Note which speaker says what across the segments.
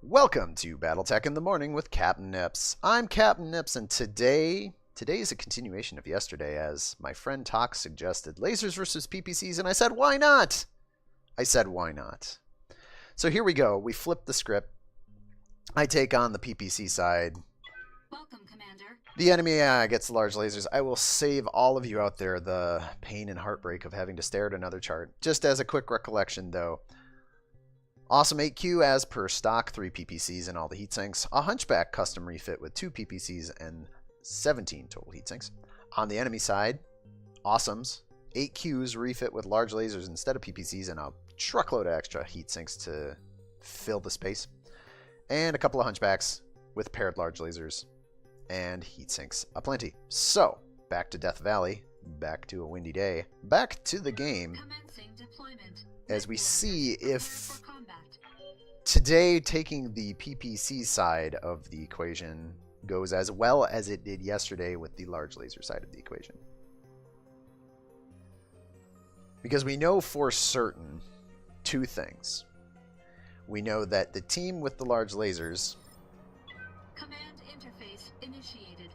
Speaker 1: Welcome to BattleTech in the Morning with Captain Nips. I'm Captain Nips, and today is a continuation of yesterday, as my friend Talk suggested lasers versus PPCs, and I said, why not? Why not? So here we go. We flip the script. I take on the PPC side.
Speaker 2: Welcome, Commander.
Speaker 1: The enemy gets large lasers. I will save all of you out there the pain and heartbreak of having to stare at another chart. Just as a quick recollection, though. Awesome 8Q as per stock, 3 PPCs and all the heatsinks. A Hunchback custom refit with 2 PPCs and 17 total heatsinks. On the enemy side, Awesomes, 8Qs refit with large lasers instead of PPCs and a truckload of extra heatsinks to fill the space. And a couple of Hunchbacks with paired large lasers and heatsinks aplenty. So, back to Death Valley, back to a windy day, back to the game.
Speaker 2: Commencing deployment.
Speaker 1: As we see if today taking the PPC side of the equation goes as well as it did yesterday with the large laser side of the equation. Because we know for certain two things. We know that the team with the large lasers
Speaker 2: Command interface initiated.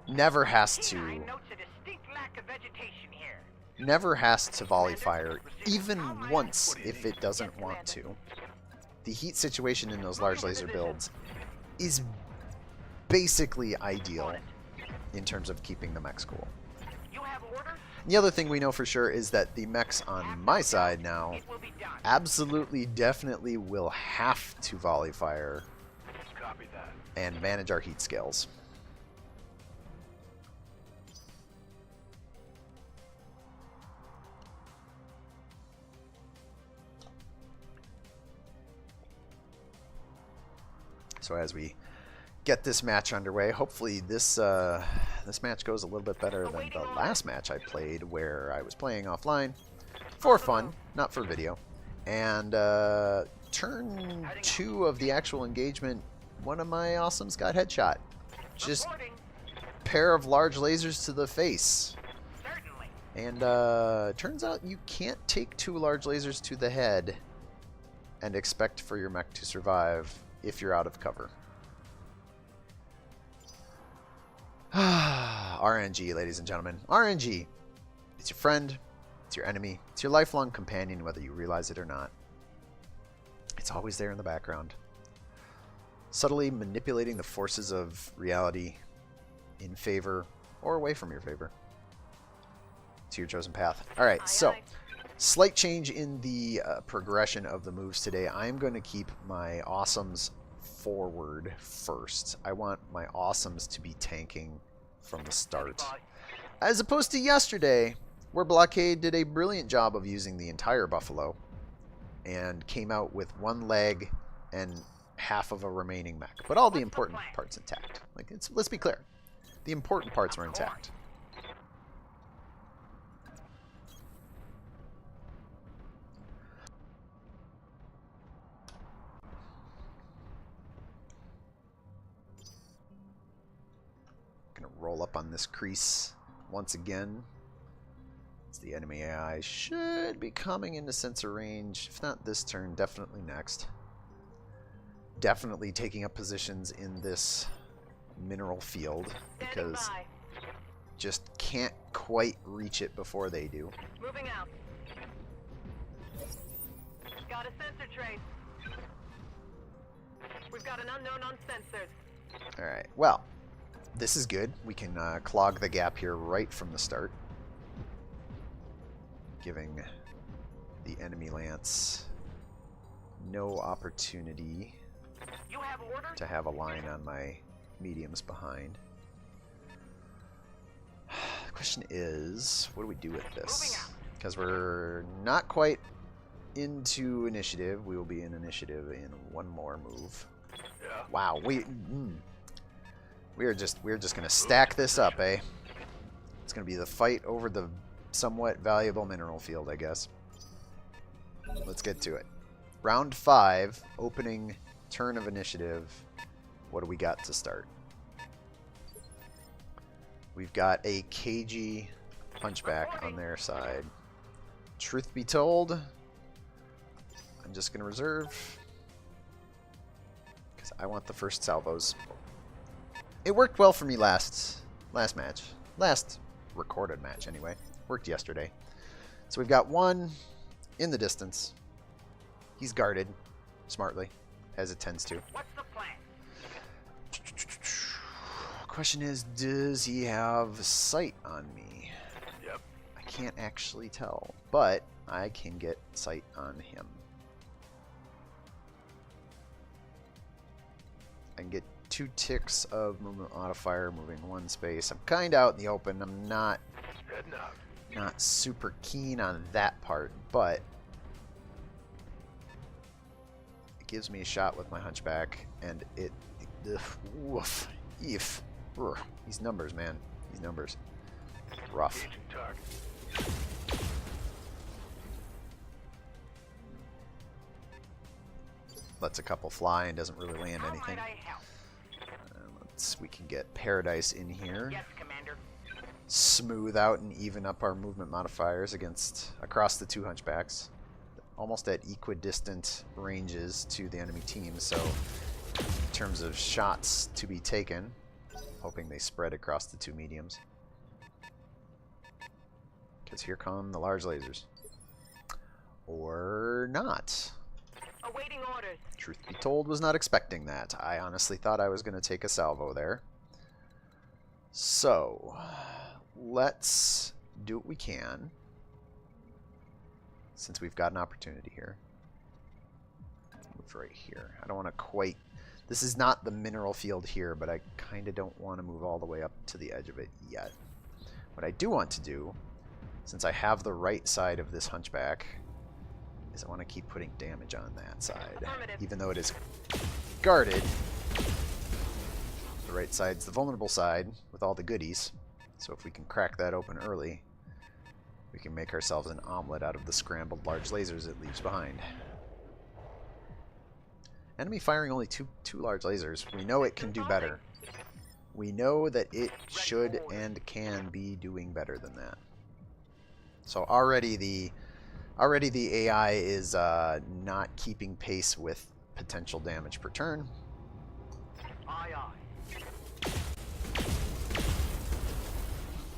Speaker 1: never has to volley fire even once if it doesn't want to. The heat situation in those large laser builds is basically ideal in terms of keeping the mechs cool. The other thing we know for sure is that the mechs on my side now absolutely definitely will have to volley fire and manage our heat scales. So as we get this match underway, hopefully this match goes a little bit better than the last match I played, where I was playing offline for fun, not for video. And turn 2 of the actual engagement, one of my awesomes got headshot. Just pair of large lasers to the face. And turns out you can't take 2 large lasers to the head and expect for your mech to survive if you're out of cover. RNG, ladies and gentlemen. RNG. It's your friend. It's your enemy. It's your lifelong companion, whether you realize it or not. It's always there in the background, subtly manipulating the forces of reality in favor or away from your favor to your chosen path. Alright, so slight change in the progression of the moves today. I'm going to keep my awesomes forward first. I want my awesomes to be tanking from the start. As opposed to yesterday, where Blockade did a brilliant job of using the entire Buffalo and came out with 1 leg and half of a remaining mech. But all the important parts intact. Like, let's be clear. The important parts were intact. Roll up on this crease once again. As the enemy AI should be coming into sensor range. If not this turn, definitely next. Definitely taking up positions in this mineral field because just can't quite reach it before they do.
Speaker 3: Moving out. Got a sensor trace. We've got an unknown on sensors.
Speaker 1: Alright, well, this is good. We can clog the gap here right from the start, giving the enemy lance no opportunity to have a line on my mediums behind. The question is, what do we do with this? Because we're not quite into initiative. We will be in initiative in 1 more move.
Speaker 4: Yeah.
Speaker 1: Wow, we're just gonna stack this up, eh? It's gonna be the fight over the somewhat valuable mineral field, I guess. Let's get to it. Round 5, opening turn of initiative. What do we got to start? We've got a cagey Hunchback on their side. Truth be told, I'm just gonna reserve. I want the first salvos. It worked well for me last match. Last recorded match, anyway. Worked yesterday. So we've got one in the distance. He's guarded smartly, as it tends to.
Speaker 3: What's the plan?
Speaker 1: Question is, does he have sight on me?
Speaker 3: Yep.
Speaker 1: I can't actually tell, but I can get sight on him. I can get 2 ticks of movement modifier, moving 1 space. I'm kind of out in the open. I'm not super keen on that part, but it gives me a shot with my hunchback, and woof, these numbers, man, these numbers, rough. Lets a couple fly and doesn't really land anything. We can get Paradise in here.
Speaker 3: Yes, Commander.
Speaker 1: Smooth out and even up our movement modifiers across the 2 hunchbacks. Almost at equidistant ranges to the enemy team, so in terms of shots to be taken, hoping they spread across the 2 mediums. Because here come the large lasers. Or not.
Speaker 3: Awaiting orders.
Speaker 1: Truth be told, was not expecting that. I honestly thought I was going to take a salvo there. So, let's do what we can, since we've got an opportunity here. Move right here. I don't want to quite... This is not the mineral field here, but I kind of don't want to move all the way up to the edge of it yet. What I do want to do, since I have the right side of this hunchback, is I want to keep putting damage on that side. Even though it is guarded, the right side's the vulnerable side with all the goodies. So if we can crack that open early, we can make ourselves an omelet out of the scrambled large lasers it leaves behind. Enemy firing only two large lasers. We know it can do better. We know that it should and can be doing better than that. So already the AI is not keeping pace with potential damage per turn.
Speaker 3: Aye, aye.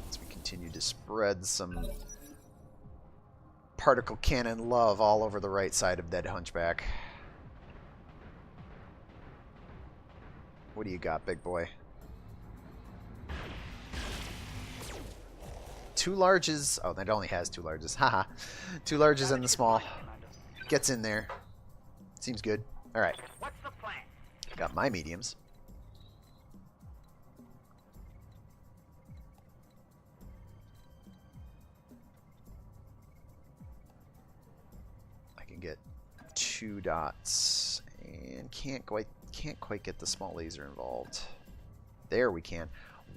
Speaker 1: As we continue to spread some particle cannon love all over the right side of that hunchback. What do you got, big boy? 2 larges. Oh, that only has 2 larges. Haha. 2 larges and the small. Gets in there. Seems good. Alright.
Speaker 3: What's the plan?
Speaker 1: Got my mediums. I can get 2 dots and can't quite get the small laser involved. There we can.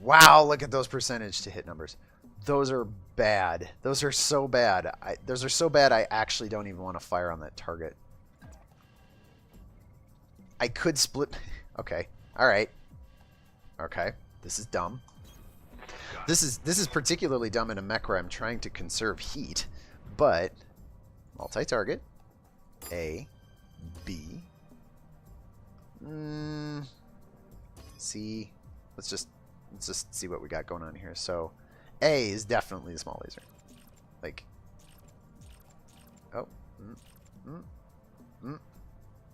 Speaker 1: Wow, look at those percentage to hit numbers. Those are bad. Those are so bad. Those are so bad I actually don't even want to fire on that target. I could split... Okay. Alright. Okay. This is dumb. This is particularly dumb in a mech where I'm trying to conserve heat. But... multi-target. A. B. C. Let's just see what we got going on here. So... A is definitely the small laser. Like, oh,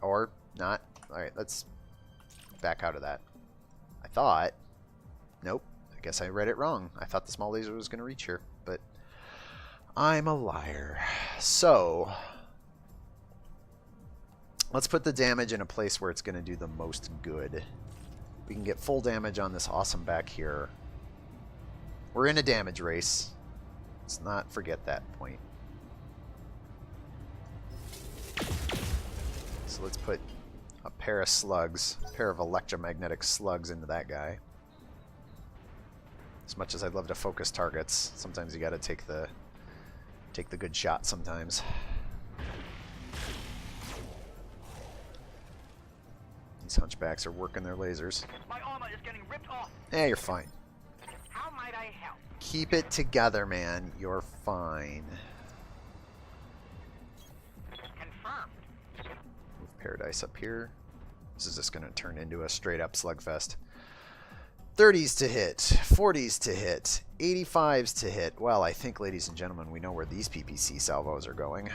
Speaker 1: or not. All right, let's back out of that. I thought, nope. I guess I read it wrong. I thought the small laser was going to reach here, but I'm a liar. So let's put the damage in a place where it's going to do the most good. We can get full damage on this awesome back here. We're in a damage race. Let's not forget that point. So let's put a pair of slugs, a pair of electromagnetic slugs into that guy. As much as I'd love to focus targets, sometimes you gotta take the good shot sometimes. These hunchbacks are working their lasers.
Speaker 3: My armor is getting ripped off.
Speaker 1: Eh, you're fine.
Speaker 3: How might I help?
Speaker 1: Keep it together, man. You're fine.
Speaker 3: Confirmed.
Speaker 1: Move Paradise up here. This is just going to turn into a straight-up slugfest. 30s to hit, 40s to hit, 85s to hit. Well, I think, ladies and gentlemen, we know where these PPC salvos are going.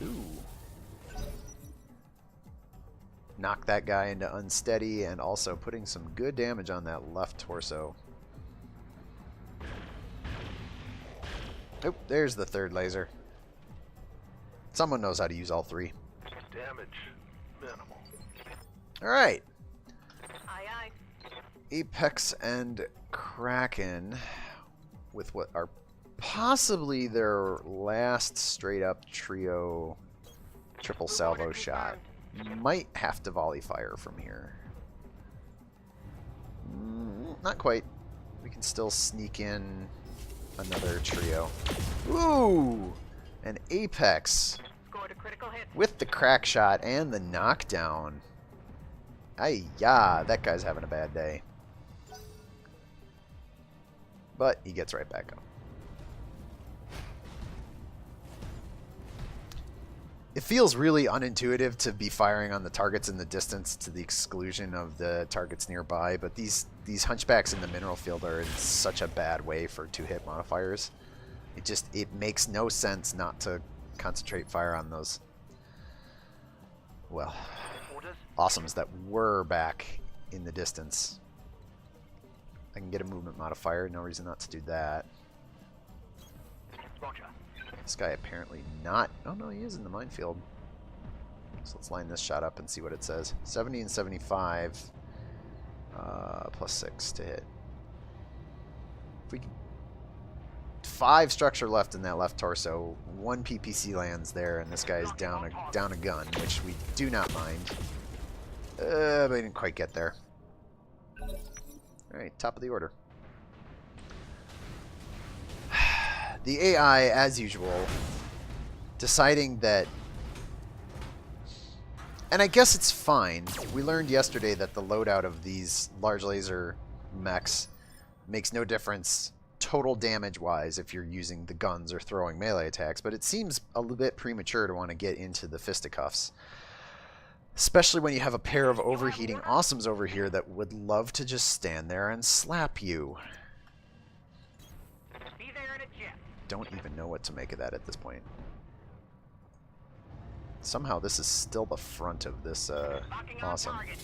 Speaker 1: Ooh. Knock that guy into unsteady and also putting some good damage on that left torso. Oh, there's the third laser. Someone knows how to use all three.
Speaker 4: Damage minimal.
Speaker 1: Alright.
Speaker 3: Aye, aye.
Speaker 1: Apex and Kraken with what are possibly their last straight up trio triple salvo shot. Might have to volley fire from here. Not quite. We can still sneak in another trio. Ooh! An Apex
Speaker 3: Scored a critical hit.
Speaker 1: with the crack shot and the knockdown. Ay-ya, that guy's having a bad day. But he gets right back up. It feels really unintuitive to be firing on the targets in the distance to the exclusion of the targets nearby, but these hunchbacks in the mineral field are in such a bad way for two-hit modifiers. It makes no sense not to concentrate fire on those, well,
Speaker 3: Orders.
Speaker 1: awesomes that were back in the distance. I can get a movement modifier, no reason not to do that.
Speaker 3: Roger.
Speaker 1: This guy apparently not. Oh no, he is in the minefield. So let's line this shot up and see what it says. 70 and 75, plus 6 to hit. If we can, 5 structure left in that left torso. 1 PPC lands there, and this guy's down a gun, which we do not mind. But he didn't quite get there. All right, top of the order. The AI, as usual, deciding that... And I guess it's fine. We learned yesterday that the loadout of these large laser mechs makes no difference total damage-wise if you're using the guns or throwing melee attacks, but it seems a little bit premature to want to get into the fisticuffs. Especially when you have a pair of overheating awesomes over here that would love to just stand there and slap you.
Speaker 3: Be there in a jet.
Speaker 1: Don't even know what to make of that at this point. Somehow this is still the front of this
Speaker 3: Locking on
Speaker 1: awesome.
Speaker 3: target.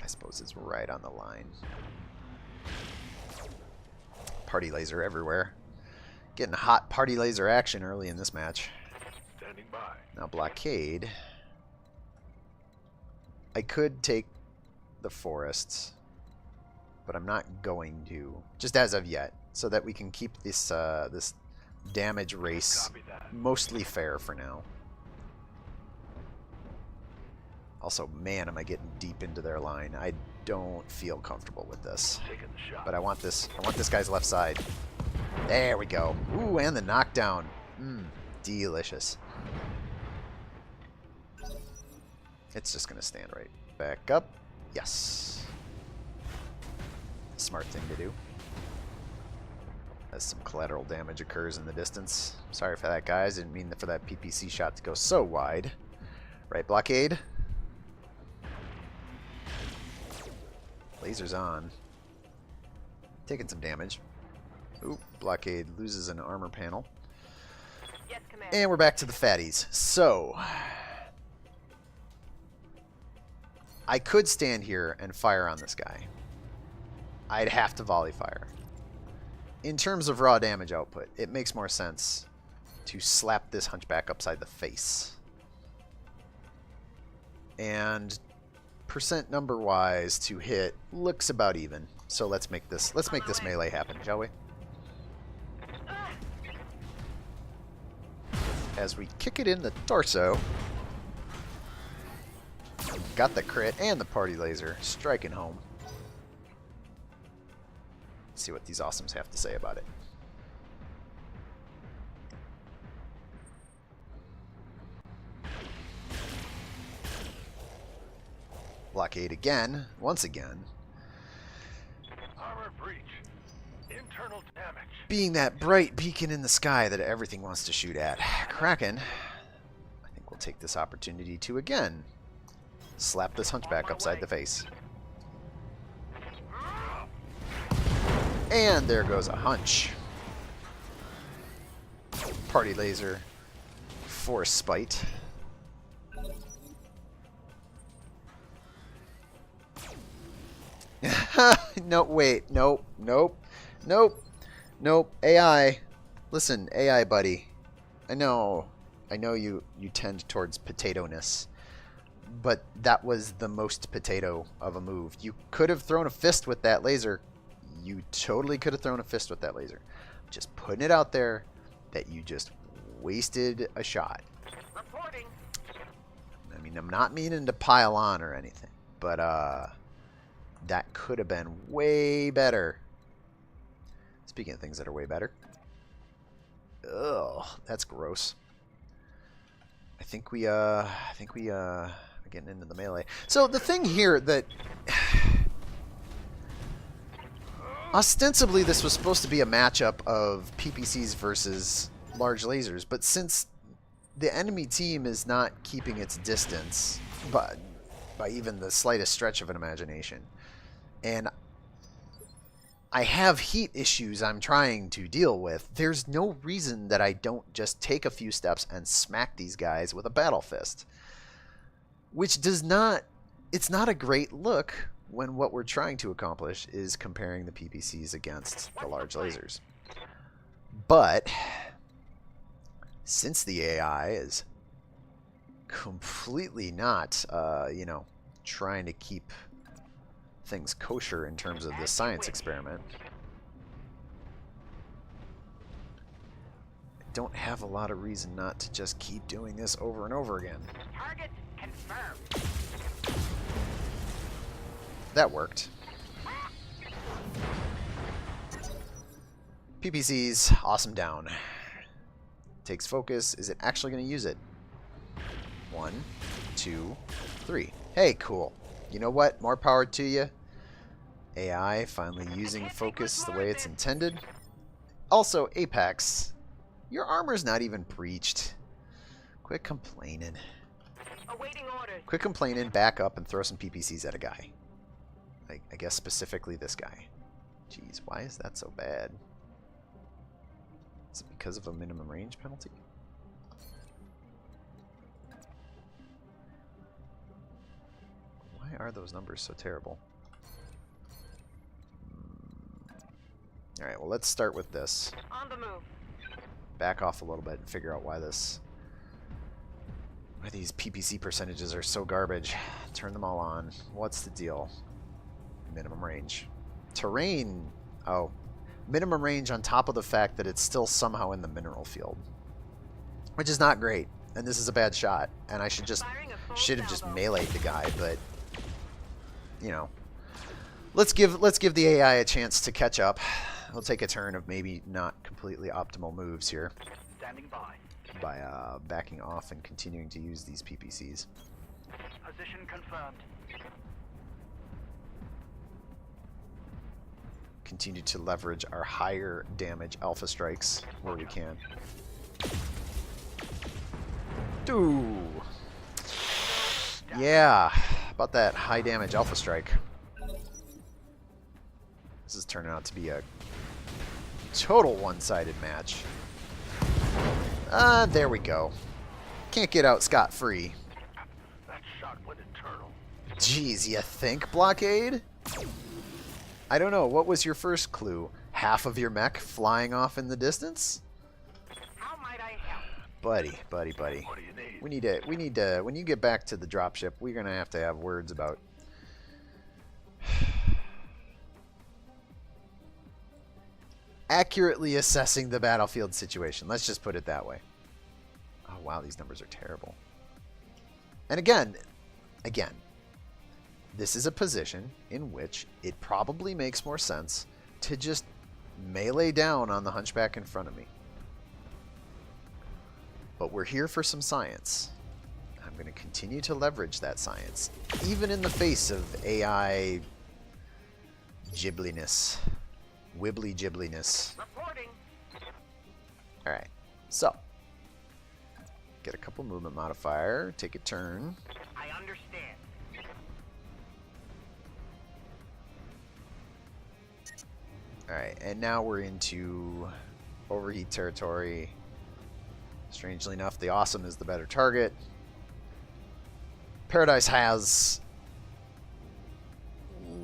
Speaker 1: I suppose it's right on the line. Party laser everywhere. Getting hot party laser action early in this match.
Speaker 4: Standing by.
Speaker 1: Now blockade. I could take the forests, but I'm not going to, just as of yet, so that we can keep this this damage race
Speaker 4: Copy that.
Speaker 1: mostly fair for now. Also, man, am I getting deep into their line. I don't feel comfortable with this.
Speaker 4: Taking the shot.
Speaker 1: But I want this guy's left side. There we go. Ooh, and the knockdown. Delicious. It's just going to stand right back up. Yes. Smart thing to do. As some collateral damage occurs in the distance. Sorry for that, guys. Didn't mean for that PPC shot to go so wide. Right, blockade. Laser's on. Taking some damage. Ooh, blockade loses an armor panel.
Speaker 3: Yes, Commander.
Speaker 1: And we're back to the fatties. So, I could stand here and fire on this guy. I'd have to volley fire. In terms of raw damage output, it makes more sense to slap this hunchback upside the face. And percent number wise to hit looks about even. So let's make this melee happen, shall we? As we kick it in the torso. Got the crit and the party laser striking home. Let's see what these awesomes have to say about it. Blockade again, once again.
Speaker 4: internal damage.
Speaker 1: being that bright beacon in the sky that everything wants to shoot at. Kraken, I think we'll take this opportunity to again slap this hunchback upside the face. And there goes a hunch. Party laser. Force spite. No, wait. Nope. Nope. Nope. Nope. AI. Listen, AI buddy. I know you tend towards potato-ness. But that was the most potato of a move. You could have thrown a fist with that laser. You totally could have thrown a fist with that laser. Just putting it out there that you just wasted a shot.
Speaker 3: Reporting.
Speaker 1: I mean, I'm not meaning to pile on or anything, but that could have been way better. Speaking of things that are way better. Ugh, that's gross. I think we are getting into the melee. So the thing here that ostensibly this was supposed to be a matchup of PPCs versus large lasers, but since the enemy team is not keeping its distance by even the slightest stretch of an imagination, and I have heat issues I'm trying to deal with, there's no reason that I don't just take a few steps and smack these guys with a battle fist. Which does not... It's not a great look when what we're trying to accomplish is comparing the PPCs against the large lasers. But since the AI is completely not, trying to keep things kosher in terms of the science experiment, I don't have a lot of reason not to just keep doing this over and over again.
Speaker 3: Target confirmed.
Speaker 1: That worked. PPCs, awesome down. Takes focus. Is it actually going to use it? 1, 2, 3. Hey, cool. You know what? More power to you. AI finally using focus the way it's intended. Also, Apex, your armor's not even breached. Quit complaining.
Speaker 3: Awaiting orders.
Speaker 1: Quit complaining, back up, and throw some PPCs at a guy. I guess specifically this guy. Jeez, why is that so bad? Is it because of a minimum range penalty? Why are those numbers so terrible? Alright, well, let's start with this.
Speaker 3: On the move.
Speaker 1: Back off a little bit and figure out why these PPC percentages are so garbage. Turn them all on. What's the deal? Minimum range. Terrain. Oh. Minimum range on top of the fact that it's still somehow in the mineral field. Which is not great. And this is a bad shot. And I should have just meleeed the guy, but you know. Let's give the AI a chance to catch up. We'll take a turn of maybe not completely optimal moves here.
Speaker 3: Standing by.
Speaker 1: By backing off and continuing to use these PPCs.
Speaker 3: Position confirmed.
Speaker 1: Continue to leverage our higher damage alpha strikes where we can. Ooh. Yeah, about that high damage alpha strike. This is turning out to be a total one-sided match. There we go. Can't get out scot-free.
Speaker 4: That shot went internal.
Speaker 1: Jeez, you think, Blockade? I don't know. What was your first clue? Half of your mech flying off in the distance?
Speaker 3: How might I help?
Speaker 1: Buddy.
Speaker 4: What do you need?
Speaker 1: We need to, when you get back to the dropship, we're going to have words about accurately assessing the battlefield situation. Let's just put it that way. Oh, wow, these numbers are terrible. And again, this is a position in which it probably makes more sense to just melee down on the hunchback in front of me. But we're here for some science. I'm going to continue to leverage that science, even in the face of AI gibbliness. wibbly jibbliness.
Speaker 3: Reporting.
Speaker 1: Alright, so. Get a couple movement modifier, take a turn.
Speaker 3: I understand.
Speaker 1: Alright, and now we're into overheat territory. Strangely enough, the awesome is the better target. Paradise has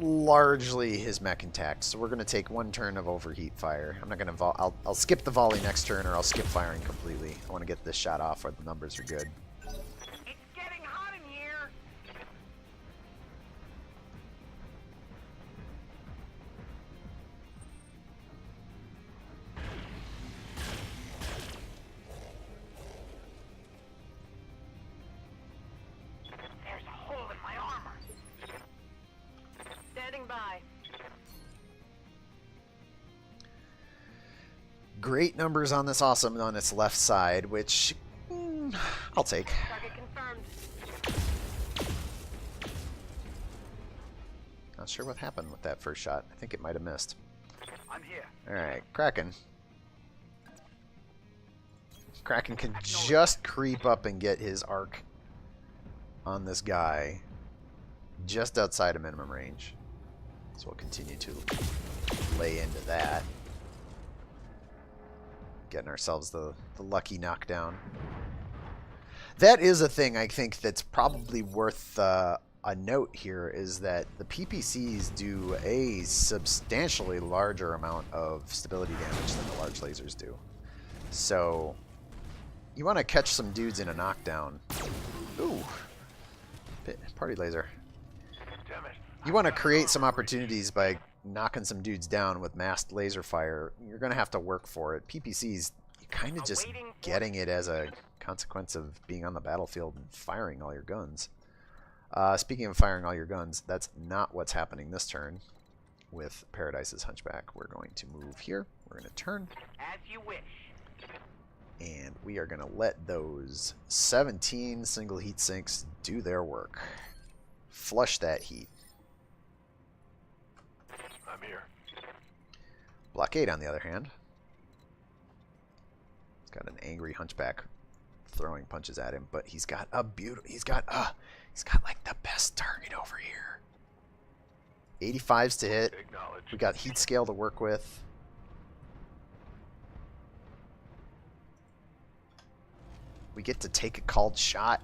Speaker 1: largely his mech intact, so we're going to take one turn of overheat fire. I'm not going to I'll skip the volley next turn, or I'll skip firing completely. I want to get this shot off where the numbers are good.
Speaker 3: It's getting hot in here. There's a hole in my armor. Standing by.
Speaker 1: Great numbers on this awesome on its left side, which I'll take.
Speaker 3: Target confirmed.
Speaker 1: Not sure what happened with that first shot. I think it might have missed.
Speaker 3: I'm here.
Speaker 1: Alright, Kraken. Kraken can just creep up and get his arc on this guy just outside of minimum range. So we'll continue to lay into that. Getting ourselves the lucky knockdown. That is a thing I think that's probably worth a note here, is that the PPCs do a substantially larger amount of stability damage than the large lasers do. So you want to catch some dudes in a knockdown. Ooh. Party laser.
Speaker 4: Damn it.
Speaker 1: You want to create some opportunities by knocking some dudes down with masked laser fire. You're going to have to work for it. PPCs, you're kind of just getting it as a consequence of being on the battlefield and firing all your guns. Speaking of firing all your guns, that's not what's happening this turn with Paradise's Hunchback. We're going to move here. We're going to turn.
Speaker 3: As you wish.
Speaker 1: And we are going to let those 17 single heat sinks do their work. Flush that heat.
Speaker 4: I'm here.
Speaker 1: Blockade, on the other hand, he's got an angry Hunchback throwing punches at him, but he's got a beautiful. He's got like the best target over here. 85s to hit.
Speaker 4: Acknowledge.
Speaker 1: We got heat scale to work with. We get to take a called shot.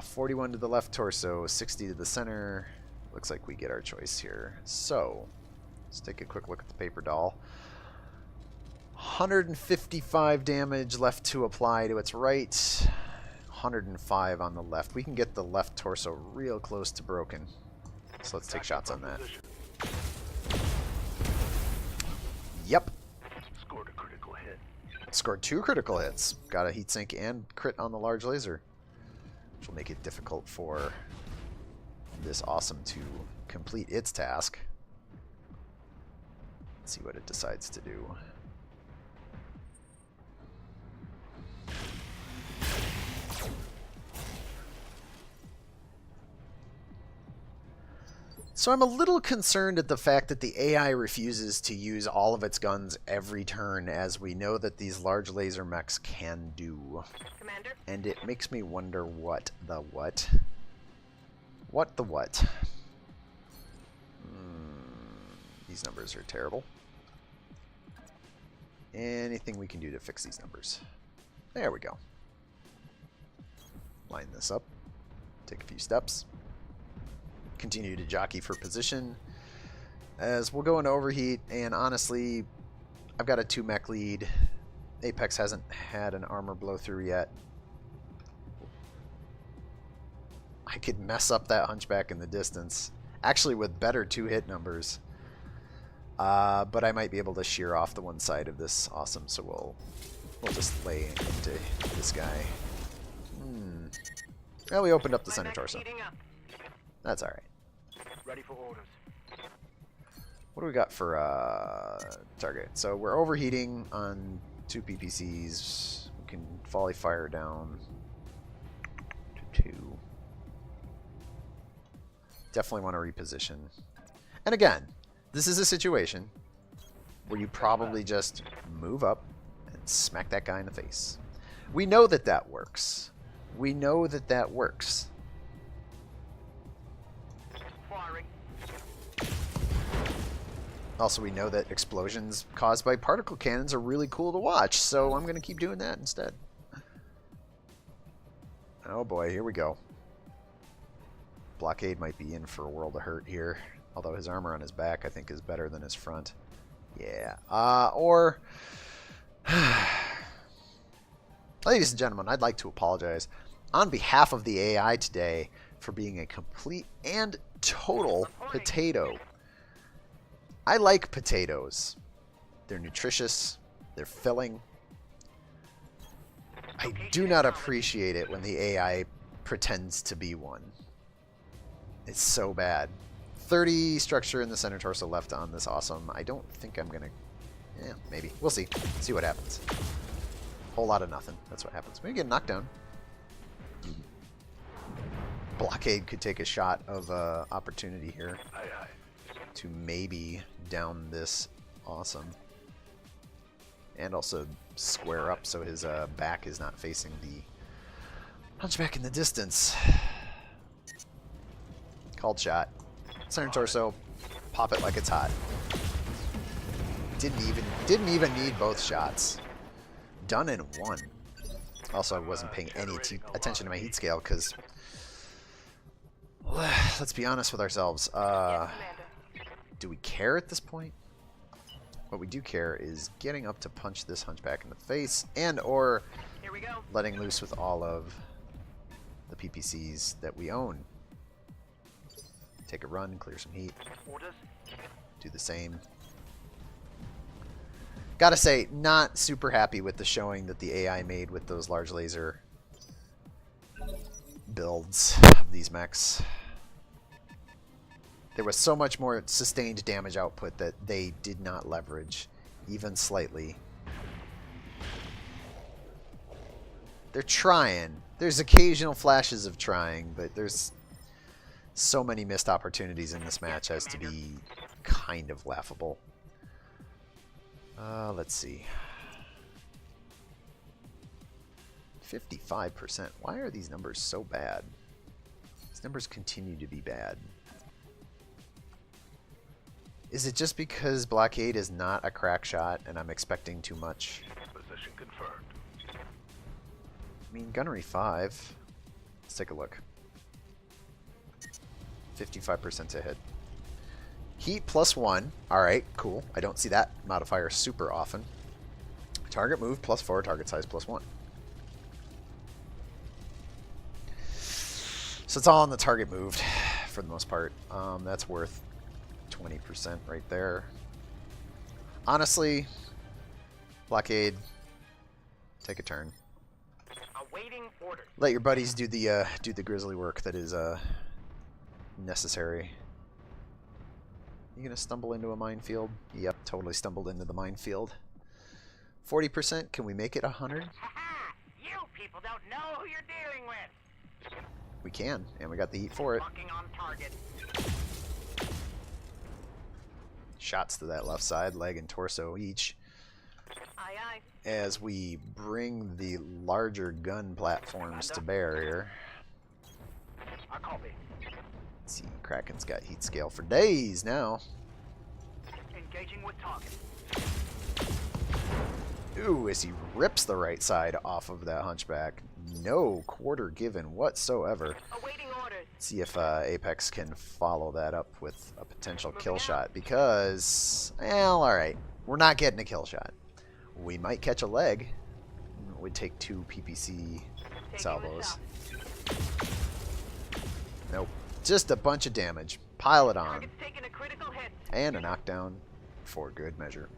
Speaker 1: 41 to the left torso, 60 to the center. Looks like we get our choice here. So, let's take a quick look at the paper doll. 155 damage left to apply to its right. 105 on the left. We can get the left torso real close to broken. So let's take shots on that. Yep.
Speaker 4: Scored a critical hit.
Speaker 1: Scored 2 critical hits. Got a heatsink and crit on the large laser, which will make it difficult for this awesome to complete its task. Let's see what it decides to do. So I'm a little concerned at the fact that the AI refuses to use all of its guns every turn, as we know that these large laser mechs can do.
Speaker 3: Commander?
Speaker 1: And it makes me wonder what the what. What the what? These numbers are terrible. Anything we can do to fix these numbers? There we go. Line this up. Take a few steps. Continue to jockey for position as we'll go into overheat, and honestly I've got a 2 mech lead. Apex hasn't had an armor blow through yet. I could mess up that Hunchback in the distance, actually with better 2 hit numbers, but I might be able to shear off the one side of this awesome, so we'll just lay into this guy. Well, we opened up the center torso. That's alright.
Speaker 3: Ready for orders.
Speaker 1: What do we got for target? So we're overheating on 2 PPCs. We can volley fire down to 2. Definitely want to reposition. And again, this is a situation where you probably just move up and smack that guy in the face. We know that that works. We know that that works.
Speaker 3: Firing.
Speaker 1: Also, we know that explosions caused by particle cannons are really cool to watch, so I'm going to keep doing that instead. Oh boy, here we go. Blockade might be in for a world of hurt here, although his armor on his back I think is better than his front. Yeah, ladies and gentlemen, I'd like to apologize on behalf of the AI today for being a complete and total potato. I like potatoes. They're nutritious. They're filling. I do not appreciate it when the AI pretends to be one. It's so bad. 30 structure in the center torso left on this awesome. I don't think I'm going to... Yeah, maybe. We'll see. See what happens. Whole lot of nothing. That's what happens. Maybe get knocked down. Blockade could take a shot of opportunity here to maybe down this awesome. And also square up so his back is not facing the hunchback in the distance. Called shot. Center torso. Pop it like it's hot. Didn't even need both shots. Done in one. Also, I wasn't paying any attention to my heat scale because, let's be honest with ourselves. Do we care at this point? What we do care is getting up to punch this hunchback in the face and or
Speaker 3: Here we go.
Speaker 1: letting loose with all of the PPCs that we own. Take a run, clear some heat.
Speaker 3: Orders.
Speaker 1: Do the same. Gotta say, not super happy with the showing that the AI made with those large laser builds of these mechs. There was so much more sustained damage output that they did not leverage, even slightly. They're trying. There's occasional flashes of trying, but there's so many missed opportunities in this match as to be kind of laughable. Let's see. 55%. Why are these numbers so bad? These numbers continue to be bad. Is it just because Blockade is not a crack shot and I'm expecting too much?
Speaker 4: Position confirmed.
Speaker 1: I mean, Gunnery 5. Let's take a look. 55% to hit. Heat +1. Alright, cool. I don't see that modifier super often. Target move +4, target size +1. So it's all on the target moved for the most part. That's worth 20% right there. Honestly, Blockade, take a turn.
Speaker 3: Awaiting orders.
Speaker 1: Let your buddies do the grisly work that is necessary. You gonna stumble into a minefield? Yep, totally stumbled into the minefield. 40%. Can we make it 100?
Speaker 3: You people don't know who you're dealing with.
Speaker 1: We can, and we got the heat for it.
Speaker 3: Locking on target.
Speaker 1: Shots to that left side, leg and torso each.
Speaker 3: Aye, aye.
Speaker 1: As we bring the larger gun platforms to bear here.
Speaker 3: I copy.
Speaker 1: Let's see, Kraken's got heat scale for days now.
Speaker 3: Engaging with target.
Speaker 1: Ooh, as he rips the right side off of that hunchback. No quarter given whatsoever.
Speaker 3: Awaiting orders.
Speaker 1: Let's see if Apex can follow that up with a potential kill shot because, well, alright. We're not getting a kill shot. We might catch a leg. It would take 2 PPC salvos. Nope. Just a bunch of damage. Pile it on.
Speaker 3: Target's taking a critical hit.
Speaker 1: And a knockdown for good measure.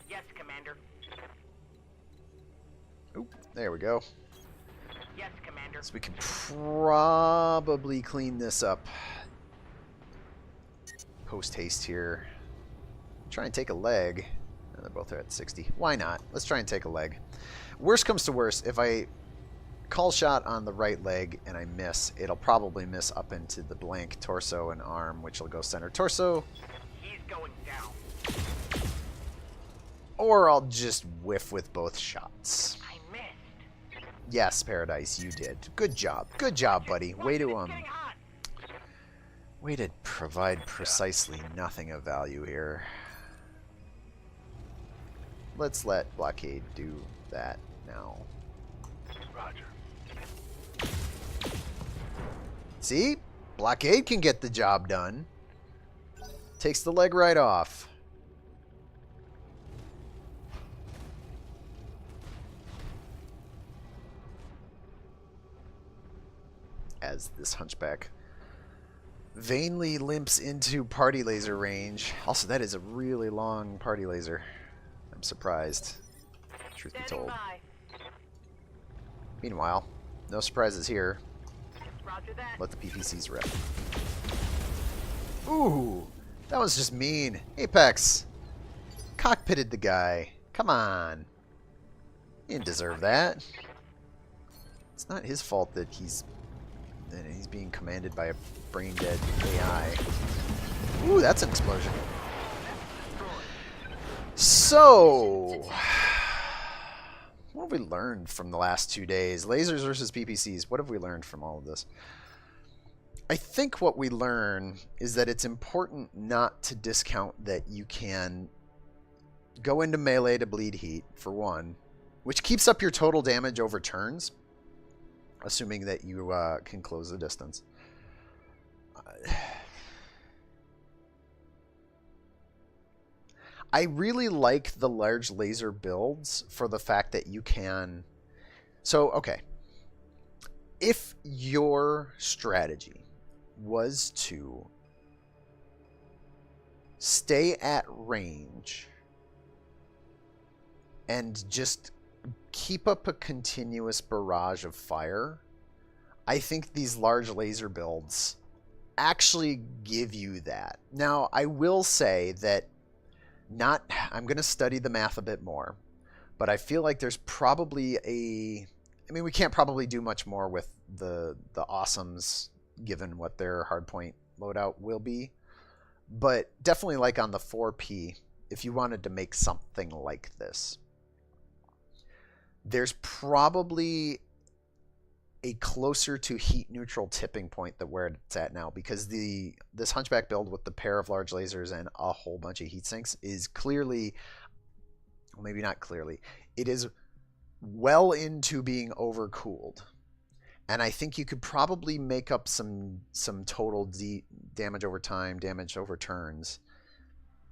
Speaker 3: Yes, Commander.
Speaker 1: Oop, there we go.
Speaker 3: Yes, Commander.
Speaker 1: So we can probably clean this up post haste here. Try and take a leg. They're both at 60. Why not? Let's try and take a leg. Worst comes to worst, if I call shot on the right leg and I miss, it'll probably miss up into the blank torso and arm, which will go center torso.
Speaker 3: He's going down.
Speaker 1: Or I'll just whiff with both shots.
Speaker 3: I missed.
Speaker 1: Yes, Paradise, you did. Good job. Good job, buddy. Way to
Speaker 3: It's getting hot.
Speaker 1: way to provide precisely nothing of value here. Let's let Blockade do that now.
Speaker 4: Roger.
Speaker 1: See? Blockade can get the job done. Takes the leg right off. As this hunchback vainly limps into party laser range. Also, that is a really long party laser. I'm surprised, truth be
Speaker 3: Standing
Speaker 1: told.
Speaker 3: by.
Speaker 1: Meanwhile, no surprises here.
Speaker 3: Roger that.
Speaker 1: Let the PPCs rip. Ooh, that was just mean. Apex cockpitted the guy. Come on. He didn't deserve that. It's not his fault that he's being commanded by a brain-dead AI. Ooh, that's an explosion. So, what have we learned from the last 2 days? Lasers versus PPCs. What have we learned from all of this? I think what we learn is that it's important not to discount that you can go into melee to bleed heat, for one, which keeps up your total damage over turns, assuming that you can close the distance. I really like the large laser builds for the fact that you can... So, okay. If your strategy was to stay at range and just keep up a continuous barrage of fire, I think these large laser builds actually give you that. Now, I will say that I'm going to study the math a bit more, but I feel like there's probably I mean, we can't probably do much more with the awesomes given what their hardpoint loadout will be, but definitely like on the 4P, if you wanted to make something like this, there's probably a closer to heat neutral tipping point than where it's at now, because this hunchback build with the pair of large lasers and a whole bunch of heat sinks is clearly, well, maybe not clearly, it is well into being overcooled. And I think you could probably make up some total damage over time, damage over turns,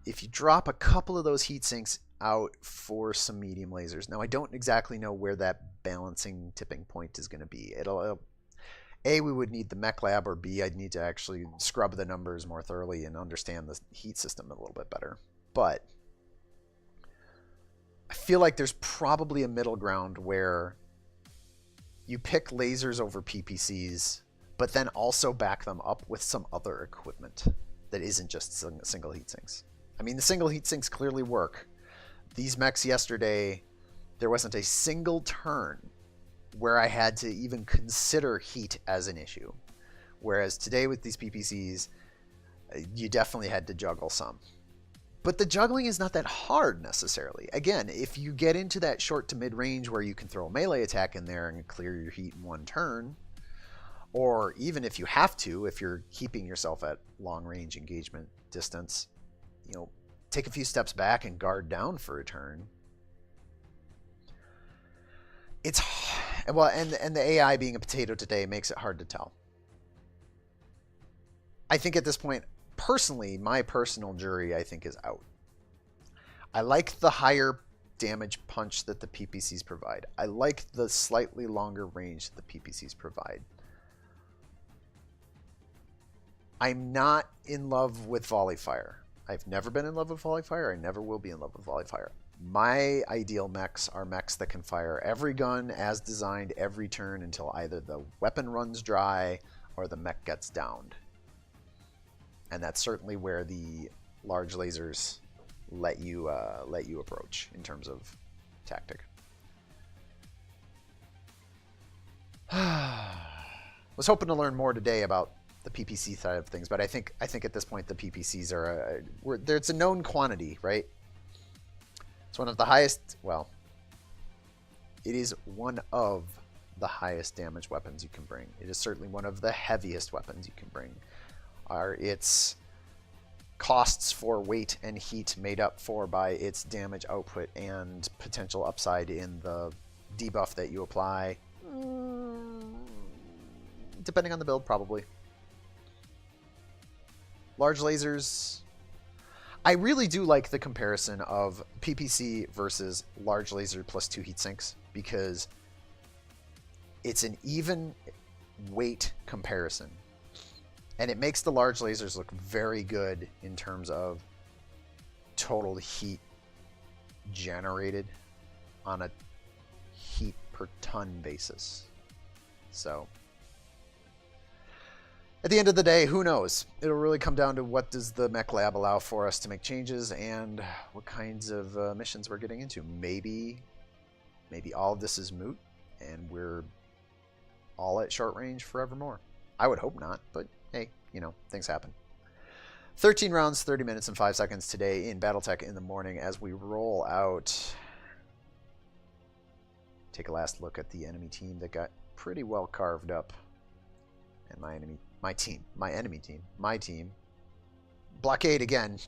Speaker 1: if you drop a couple of those heat sinks out for some medium lasers. Now, I don't exactly know where that balancing tipping point is going to be. A, we would need the mech lab, or B, I'd need to actually scrub the numbers more thoroughly and understand the heat system a little bit better. But I feel like there's probably a middle ground where you pick lasers over PPCs, but then also back them up with some other equipment that isn't just single heat sinks. I mean, the single heat sinks clearly work. These mechs yesterday, there wasn't a single turn where I had to even consider heat as an issue. Whereas today with these PPCs, you definitely had to juggle some. But the juggling is not that hard necessarily. Again, if you get into that short to mid range where you can throw a melee attack in there and clear your heat in one turn, or even if you have to, if you're keeping yourself at long range engagement distance, you know, take a few steps back and guard down for a turn. It's well, and the AI being a potato today makes it hard to tell. I think at this point, personally, my personal jury, I think, is out. I like the higher damage punch that the PPCs provide. I like the slightly longer range that the PPCs provide. I'm not in love with volley fire. I've never been in love with volley fire. I never will be in love with volley fire. My ideal mechs are mechs that can fire every gun as designed every turn until either the weapon runs dry or the mech gets downed. And that's certainly where the large lasers let you approach in terms of tactic. Was hoping to learn more today about the PPC side of things, but I think at this point the PPCs are it's a known quantity, right? It's one of the highest. Well, it is one of the highest damage weapons you can bring. It is certainly one of the heaviest weapons you can bring. Are its costs for weight and heat made up for by its damage output and potential upside in the debuff that you apply? Depending on the build, probably. Large lasers. I really do like the comparison of PPC versus large laser plus 2 heat sinks, because it's an even weight comparison. And it makes the large lasers look very good in terms of total heat generated on a heat per ton basis. So at the end of the day, who knows? It'll really come down to what does the mech lab allow for us to make changes and what kinds of missions we're getting into. Maybe all of this is moot and we're all at short range forevermore. I would hope not, but hey, you know, things happen. 13 rounds, 30 minutes, and 5 seconds today in BattleTech in the morning as we roll out. Take a last look at the enemy team that got pretty well carved up. And my enemy team, blockade again,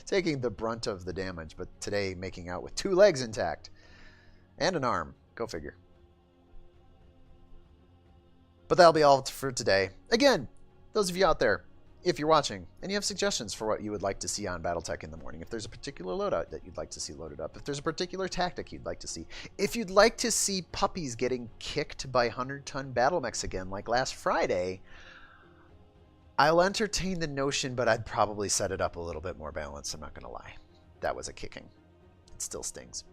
Speaker 1: taking the brunt of the damage, but today making out with 2 legs intact and an arm. Go figure. But that'll be all for today. Again, those of you out there, if you're watching and you have suggestions for what you would like to see on BattleTech in the morning, if there's a particular loadout that you'd like to see loaded up, if there's a particular tactic you'd like to see, if you'd like to see puppies getting kicked by 100-ton battle mechs again like last Friday, I'll entertain the notion, but I'd probably set it up a little bit more balanced. I'm not going to lie. That was a kicking. It still stings.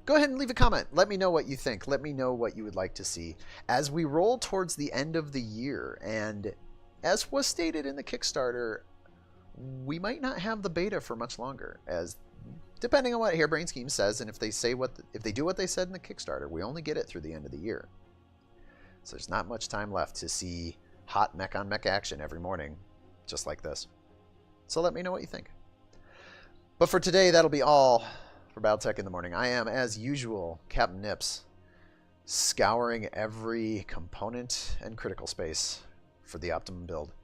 Speaker 1: Go ahead and leave a comment. Let me know what you think. Let me know what you would like to see as we roll towards the end of the year. And as was stated in the Kickstarter, we might not have the beta for much longer, as depending on what Harebrained Schemes says, and if they do what they said in the Kickstarter, we only get it through the end of the year. So there's not much time left to see hot mech on mech action every morning, just like this. So let me know what you think. But for today, that'll be all for BattleTech in the morning. I am, as usual, Captain Nips, scouring every component and critical space for the optimum build.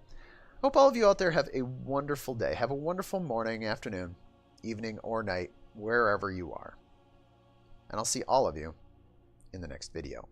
Speaker 1: Hope all of you out there have a wonderful day. Have a wonderful morning, afternoon, evening, or night, wherever you are. And I'll see all of you in the next video.